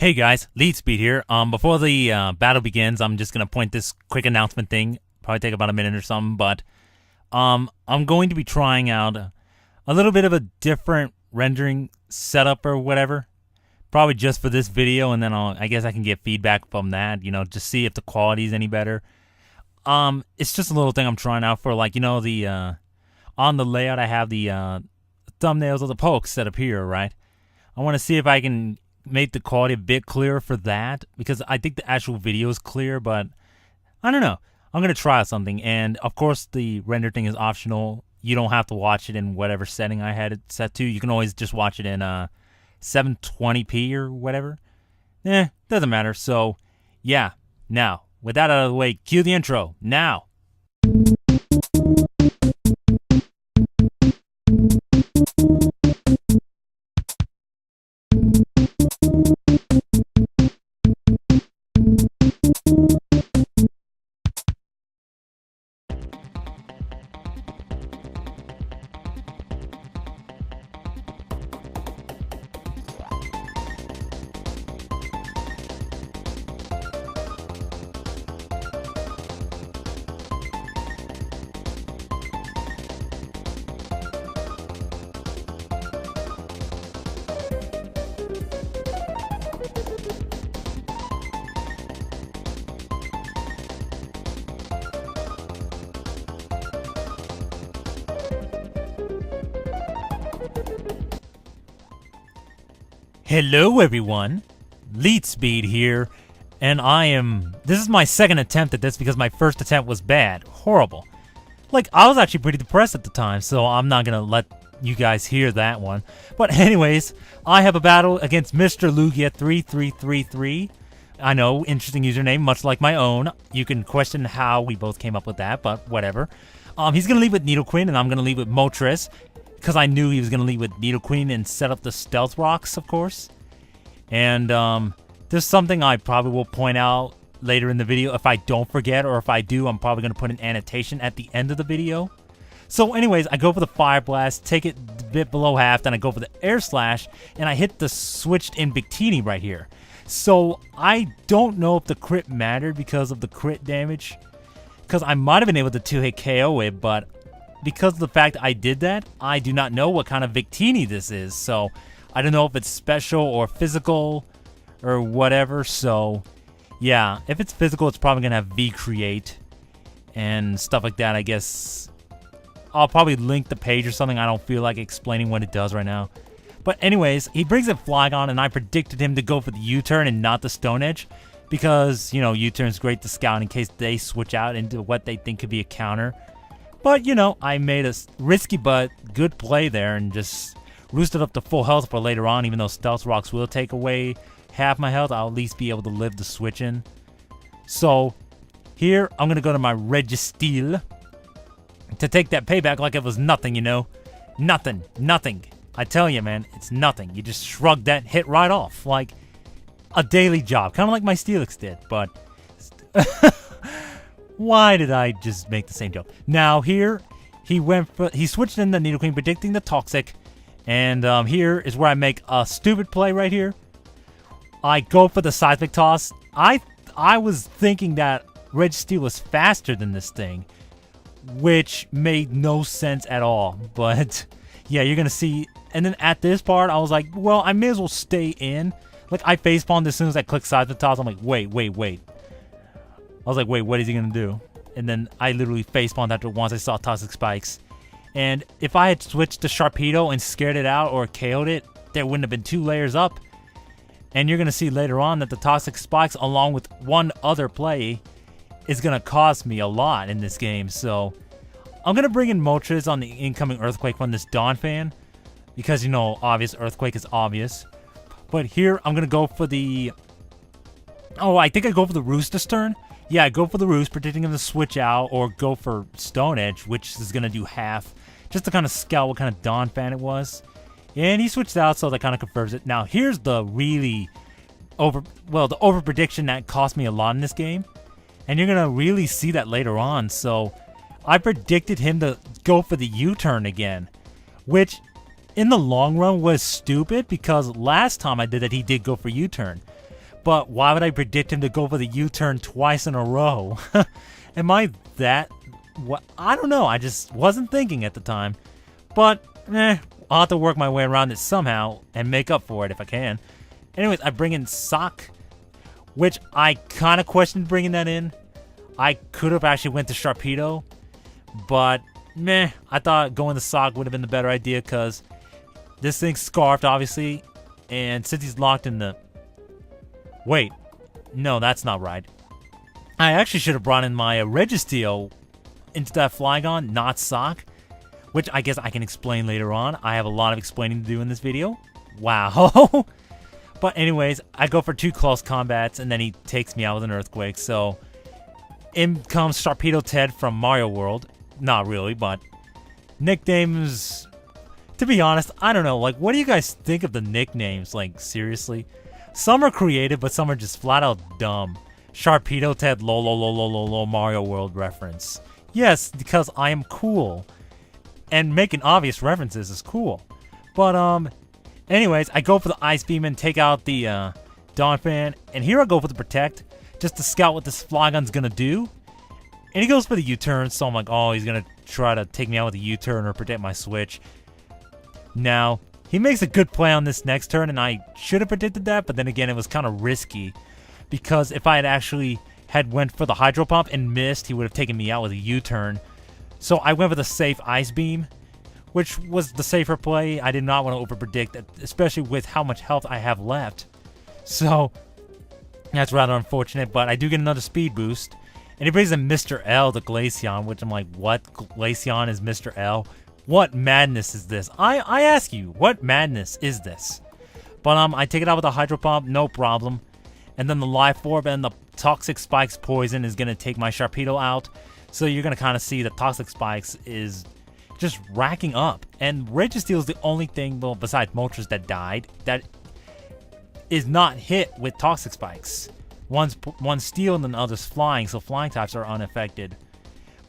Hey guys, Lead Speed here. Before the battle begins, I'm just gonna point this quick announcement thing. Probably take about a minute or something, but I'm going to be trying out a little bit of a different rendering setup or whatever. Probably just for this video, and then I guess I can get feedback from that. You know, just see if the quality is any better. It's just a little thing I'm trying out for, like, you know, the on the layout I have the thumbnails of the pokes set up here, right? I want to see if I can make the quality a bit clearer for that, because I think the actual video is clear, but I don't know. I'm going to try out something, and of course the render thing is optional. You don't have to watch it in whatever setting I had it set to. You can always just watch it in 720p or whatever. Doesn't matter. So, yeah. Now, with that out of the way, cue the intro. Now. Hello everyone, Lead Speed here, and this is my second attempt at this because my first attempt was bad, horrible. Like, I was actually pretty depressed at the time, so I'm not gonna let you guys hear that one. But anyways, I have a battle against mrlugia3333. I know, interesting username, much like my own. You can question how we both came up with that, but whatever. He's gonna lead with Nidoqueen, and I'm gonna lead with Moltres, because I knew he was going to lead with Nidoqueen and set up the Stealth Rocks, of course. And there's something I probably will point out later in the video if I don't forget, or if I do, I'm probably going to put an annotation at the end of the video. So anyways, I go for the Fire Blast, take it a bit below half, then I go for the Air Slash, and I hit the switched in Victini right here. So I don't know if the crit mattered because of the crit damage, because I might have been able to 2-hit KO it, but because of the fact I did that, I do not know what kind of Victini this is, so I don't know if it's special or physical or whatever. So yeah, if it's physical, it's probably gonna have V-Create and stuff like that. I guess I'll probably link the page or something. I don't feel like explaining what it does right now. But anyways, he brings in Flygon, and I predicted him to go for the U-turn and not the Stone Edge, because, you know, U-turn's great to scout in case they switch out into what they think could be a counter. But, you know, I made a risky but good play there and just roosted up to full health for later on. Even though Stealth Rocks will take away half my health, I'll at least be able to live the switch in. So, here, I'm going to go to my Registeel to take that payback like it was nothing, you know. Nothing. I tell you, man, it's nothing. You just shrug that hit right off. Like a daily job. Kind of like my Steelix did, but... Why did I just make the same joke? Now here, he switched in the Nidoqueen, predicting the Toxic, and here is where I make a stupid play right here. I go for the Seismic Toss. I was thinking that Registeel was faster than this thing, which made no sense at all. But yeah, you're gonna see. And then at this part, I was like, well, I may as well stay in. Like, I facepalmed as soon as I clicked Seismic Toss. I'm like, wait. I was like, wait, what is he going to do? And then I literally facepalmed after once I saw Toxic Spikes. And if I had switched to Sharpedo and scared it out or KO'd it, there wouldn't have been 2 layers up. And you're going to see later on that the Toxic Spikes, along with one other play, is going to cost me a lot in this game. So I'm going to bring in Moltres on the incoming Earthquake from this Donphan, because, you know, obvious Earthquake is obvious. But here, I'm going to go for the... Oh, I think I go for the Rooster's turn. Yeah, go for the Roost, predicting him to switch out, or go for Stone Edge, which is going to do half, just to kind of scout what kind of Donphan it was. And he switched out, so that kind of confirms it. Now, here's the really the over-prediction that cost me a lot in this game. And you're going to really see that later on. So, I predicted him to go for the U-turn again, which in the long run was stupid, because last time I did that, he did go for U-turn. But why would I predict him to go for the U-turn twice in a row? Am I that... what? I don't know. I just wasn't thinking at the time. But, I'll have to work my way around it somehow and make up for it if I can. Anyways, I bring in Sock, which I kind of questioned bringing that in. I could have actually went to Sharpedo, but I thought going to Sock would have been the better idea because this thing's scarfed, obviously, and since he's locked in the... Wait, no, that's not right. I actually should have brought in my Registeel instead of Flygon, not Sock, which I guess I can explain later on. I have a lot of explaining to do in this video. Wow. But anyways, I go for 2 close combats, and then he takes me out with an Earthquake, so... in comes Sharpedo Ted from Mario World. Not really, but... nicknames... to be honest, I don't know. Like, what do you guys think of the nicknames? Like, seriously? Some are creative, but some are just flat out dumb. Sharpedo Ted lol Mario World reference. Yes, because I am cool. And making obvious references is cool. But, anyways, I go for the Ice Beam and take out the, Donphan. And here I go for the Protect, just to scout what this Flygon's gonna do. And he goes for the U-turn, so I'm like, oh, he's gonna try to take me out with a U-turn or protect my Switch. Now, he makes a good play on this next turn, and I should have predicted that, but then again, it was kind of risky. Because if I had actually went for the Hydro Pump and missed, he would have taken me out with a U-turn. So I went with a safe Ice Beam, which was the safer play. I did not want to over-predict, especially with how much health I have left. So, that's rather unfortunate, but I do get another speed boost. And he brings in Mr. L to Glaceon, which I'm like, what? Glaceon is Mr. L? What madness is this? I ask you, what madness is this? But I take it out with a Hydro Pump, no problem. And then the Life Orb and the Toxic Spikes Poison is going to take my Sharpedo out. So you're going to kind of see the Toxic Spikes is just racking up. And Registeel is the only thing, well, besides Moltres that died, that is not hit with Toxic Spikes. One's Steel and the other's Flying, so Flying types are unaffected.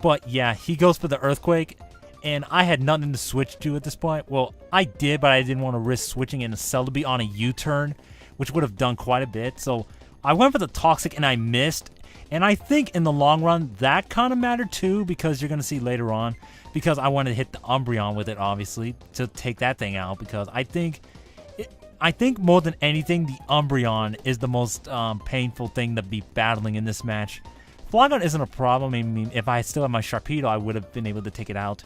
But yeah, he goes for the Earthquake. And I had nothing to switch to at this point. Well, I did, but I didn't want to risk switching in a Celebi on a U-turn, which would have done quite a bit. So I went for the Toxic and I missed. And I think in the long run, that kind of mattered too, because you're going to see later on. Because I wanted to hit the Umbreon with it, obviously, to take that thing out. Because I think more than anything, the Umbreon is the most painful thing to be battling in this match. Flygon isn't a problem. I mean, if I still had my Sharpedo, I would have been able to take it out.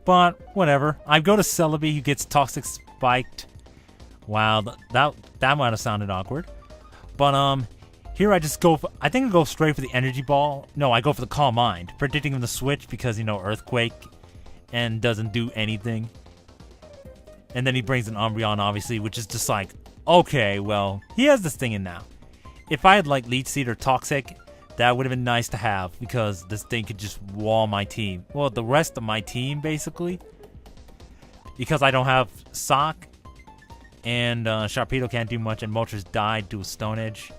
But, whatever. I go to Celebi, who gets Toxic Spiked. Wow, that might have sounded awkward. But, here I just go for... I think I go straight for the Energy Ball. No, I go for the Calm Mind. Predicting him to switch because, you know, Earthquake. And doesn't do anything. And then he brings an Umbreon, obviously, which is just like... okay, well, he has this thing in now. If I had, like, Leech Seed or Toxic... that would have been nice to have, because this thing could just wall my team. Well, the rest of my team, basically. Because I don't have Sock, and Sharpedo can't do much, and Moltres died to a Stone Edge.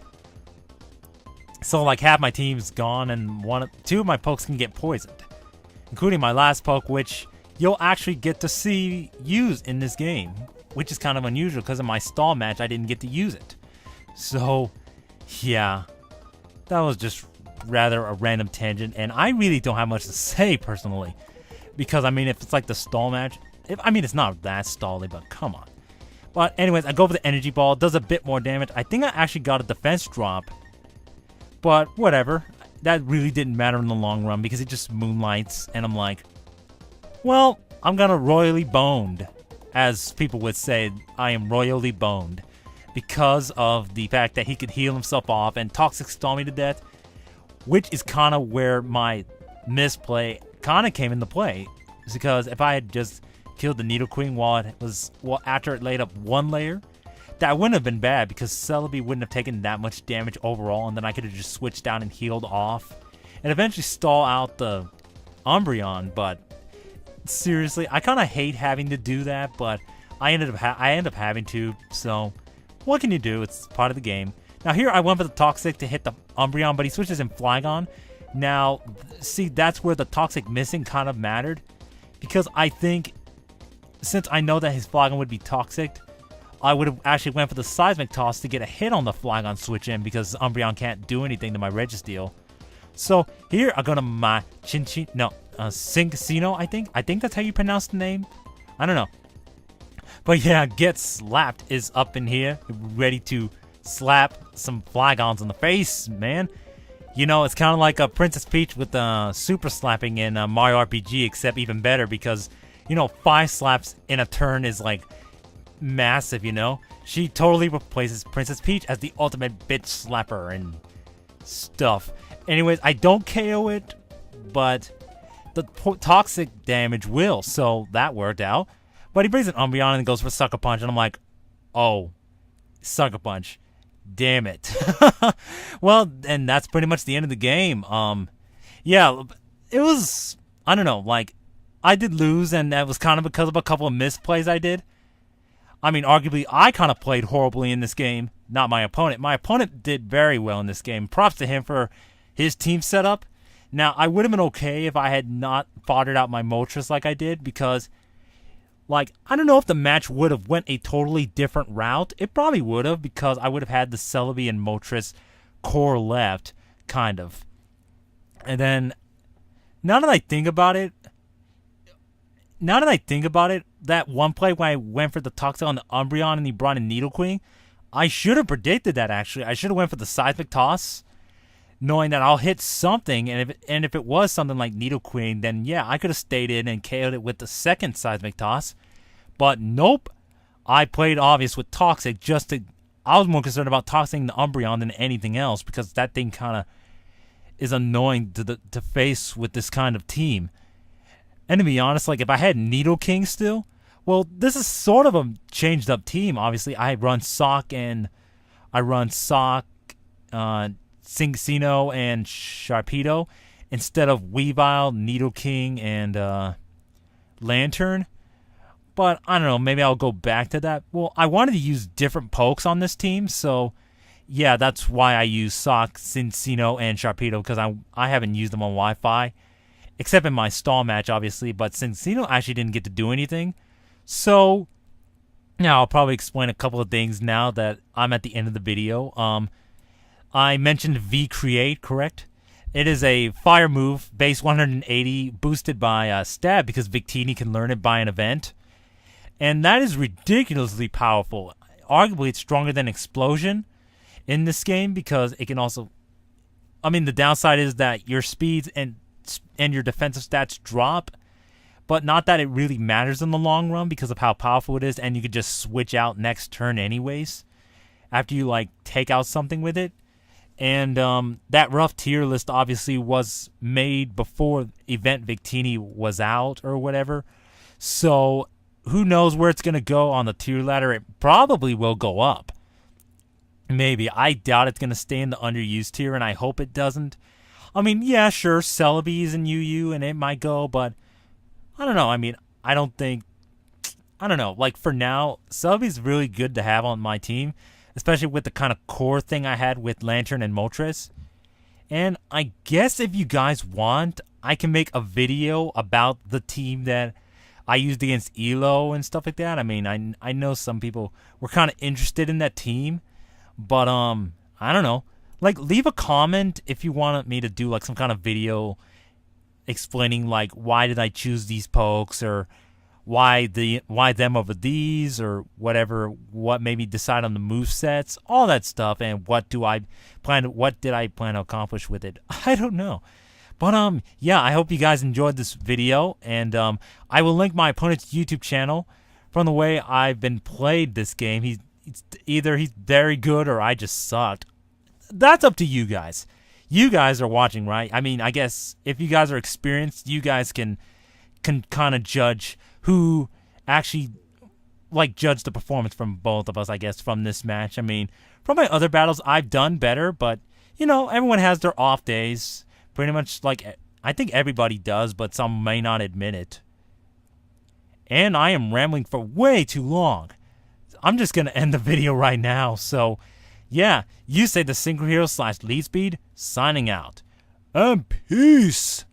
So, like, half my team's gone, and two of my pokes can get poisoned. Including my last poke, which you'll actually get to see used in this game. Which is kind of unusual, because in my stall match, I didn't get to use it. So, yeah. That was just rather a random tangent, and I really don't have much to say personally, because I mean, if it's like the stall match, I mean, it's not that stally, but come on. But anyways, I go for the Energy Ball, does a bit more damage. I think I actually got a defense drop, but whatever. That really didn't matter in the long run because it just moonlights, and I'm like, well, I'm gonna royally boned, as people would say. I am royally boned. Because of the fact that he could heal himself off and Toxic Stall me to death, which is kind of where my misplay kind of came into play. It's because if I had just killed the Nidoqueen after it laid up one layer, that wouldn't have been bad because Celebi wouldn't have taken that much damage overall, and then I could have just switched down and healed off and eventually stall out the Umbreon. But seriously, I kind of hate having to do that, but I end up having to, so... what can you do? It's part of the game. Now here I went for the Toxic to hit the Umbreon, but he switches in Flygon. Now, see, that's where the Toxic missing kind of mattered. Because I think, since I know that his Flygon would be Toxic, I would have actually went for the seismic toss to get a hit on the Flygon switch in because Umbreon can't do anything to my Registeel. So here I go to my Cinccino, I think. I think that's how you pronounce the name. I don't know. But yeah, Get Slapped is up in here, ready to slap some Flygons in the face, man. You know, it's kind of like a Princess Peach with super slapping in Mario RPG, except even better because, you know, 5 slaps in a turn is like massive, you know. She totally replaces Princess Peach as the ultimate bitch slapper and stuff. Anyways, I don't KO it, but the toxic damage will, so that worked out. But he brings an Umbreon and goes for Sucker Punch, and I'm like, oh, Sucker Punch. Damn it. Well, and that's pretty much the end of the game. Yeah, it was, I don't know, like, I did lose, and that was kind of because of a couple of misplays I did. I mean, arguably, I kind of played horribly in this game, not my opponent. My opponent did very well in this game. Props to him for his team setup. Now, I would have been okay if I had not foddered out my Moltres like I did, because, like, I don't know if the match would have went a totally different route. It probably would have, because I would have had the Celebi and Moltres core left, kind of. And then, now that I think about it, that one play when I went for the Toxic on the Umbreon and he brought in Nidoqueen, I should have predicted that, actually. I should have went for the Seismic Toss, knowing that I'll hit something, and if it was something like Nidoqueen, then yeah, I could have stayed in and KO'd it with the second Seismic Toss. But nope, I played obvious with Toxic I was more concerned about tossing the Umbreon than anything else, because that thing kind of is annoying to face with this kind of team. And to be honest, like, if I had Nidoking still, well, this is sort of a changed up team. Obviously, I run Cinccino and Sharpedo instead of Weavile, Nidoking, and Lantern. But I don't know, maybe I'll go back to that. Well, I wanted to use different pokes on this team, so yeah, that's why I use Cinccino and Sharpedo, because I haven't used them on Wi-Fi, except in my stall match, obviously. But Cinccino actually didn't get to do anything, so now I'll probably explain a couple of things now that I'm at the end of the video. I mentioned V-Create, correct? It is a fire move, base 180, boosted by Stab, because Victini can learn it by an event. And that is ridiculously powerful. Arguably, it's stronger than Explosion in this game, because it can also... I mean, the downside is that your speeds and your defensive stats drop, but not that it really matters in the long run because of how powerful it is, and you could just switch out next turn anyways after you, like, take out something with it. And that rough tier list obviously was made before Event Victini was out or whatever. So who knows where it's going to go on the tier ladder. It probably will go up. Maybe. I doubt it's going to stay in the underused tier, and I hope it doesn't. I mean, yeah, sure, Celebi's in UU, and it might go, but I don't know. I mean, I don't know. Like, for now, Celebi's really good to have on my team, especially with the kind of core thing I had with Lantern and Moltres. And I guess if you guys want, I can make a video about the team that I used against Elo and stuff like that. I mean, I know some people were kind of interested in that team, but I don't know. Like, leave a comment if you want me to do, like, some kind of video explaining, like, why did I choose these pokes, or why them over these, or whatever, what maybe decide on the movesets, all that stuff, and what did I plan to accomplish with it. I don't know. But yeah, I hope you guys enjoyed this video, and I will link my opponent's YouTube channel. From the way I've been played this game, either he's very good or I just sucked. That's up to you guys. You guys are watching, right? I mean, I guess if you guys are experienced, you guys can kind of judge who actually, like, judge the performance from both of us, I guess, from this match. I mean, from my other battles, I've done better, but, you know, everyone has their off days. Pretty much, like, I think everybody does, but some may not admit it. And I am rambling for way too long. I'm just going to end the video right now, so... yeah, YuseiTheSynchroHero /LeadSpeed signing out. And peace!